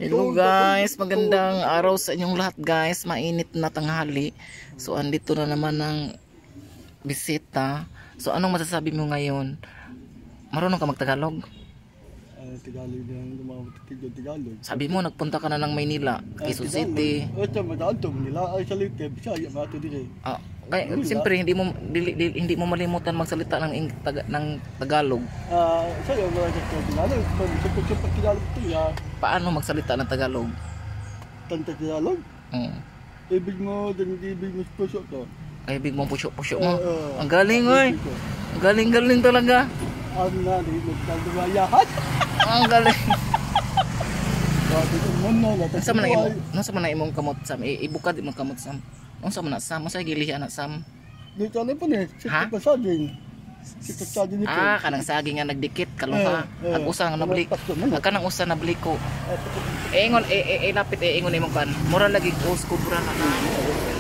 Hello guys, magandang araw sa inyong lahat guys. Mainit na tanghali. So andito na naman ang bisita. So anong masasabi mo ngayon? Marunong ka magtagalog? Tagalog lang, Tagalog. Sabi mo nagpunta ka na ng Maynila, Quezon City. Ito madalto nila ay salita Bisaya mato dire. Kaya siyempre hindi mo malimutan magsalita ng Tagalog. Sayo mga Tagalog, pag Tagalog to ya. Paano magsalita ng Tagalog? Tanta Tagalog? Ibig mo din ibig mo puso to. Ay ibig mo pusyo mo. Ang galing oy. Ang galing talaga. Ano na di mo tagdumayahan. Ang galing. Nasa Nasa man na imong kamot sam ibukad imong kamot sam. Unsa man na sam, sa gilihan na sam. Dito na po ni, sito pa saging. Sito saging nito. Kanang saging nga nagdikit kaluha. Ang usa nga nabli. Kanang usa nabli ko. Ingon lapit ingon imong kan. Mura lagi us kubra na.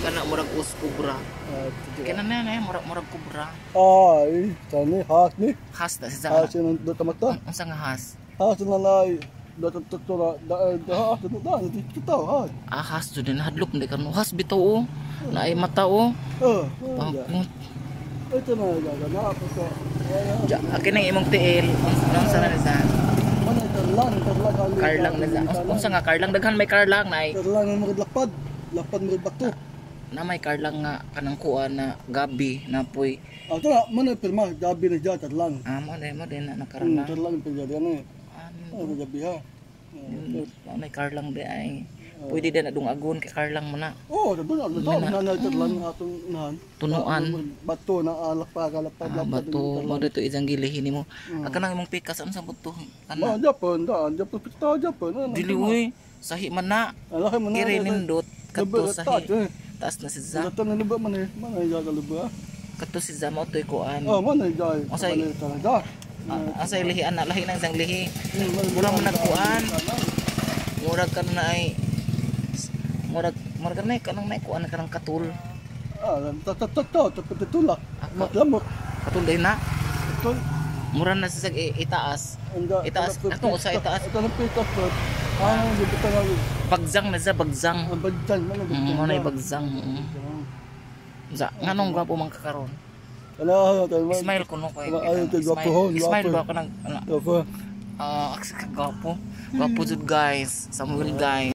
Kana murag us kubra. Kana na murag kubra. Ay, tani has ni. Has na sa. Has yung dito mata. Unsa nga has? Has na lay. Dito has. Has to din hadlok ndi kan has bitaw na ay mata Pangkot. Ito na gagana po so. Akin ang imong tiil. Unsa na sa? Ano tarlang Karlang na sa. Unsa nga karlang daghan may karlang na ay. Tarlang mo lapad mo bato. Na may karlang nga kanang kuan na gabi na puy. Ito na man pirma gabi na diyan tarlang. Mo din na nakarlang. Tarlang pa diyan ano. Ano gabi ha. May karlang di ay. Pwede din na dungagon kay karlang mo na. Doon na tarlang atong nahan. Tunuan. Bato na lapad. Bato mo dito isang gilihin nimo. Kanang imong pikas ano sa buto? Kana. Japon pita Japon. Dili uy. Sahi man na. Kiri nindot kadto sahi. Taas na si Zam. Ito na luba man man ay gagaluba. Kadto si Zam otoy kuan. Man ay gay. Talaga. Asa lihian na lahi nang sang lihi. Murag man nagkuan. Murag ka na ay murag na kanang may kuan kanang katul. Tutulak. Matlamok. Katul day na. Ito. Mura na sa itaas. Itaas. Atong usa itaas. Ito na pitas ko. Dito na. Bagsang na sa bagsang. Bagsang man. Mo na bagsang. Nganong gwapo man kakaron? Smile ko no kay. Smile ba ka nang gwapo. Gwapo jud guys. Samuel guys.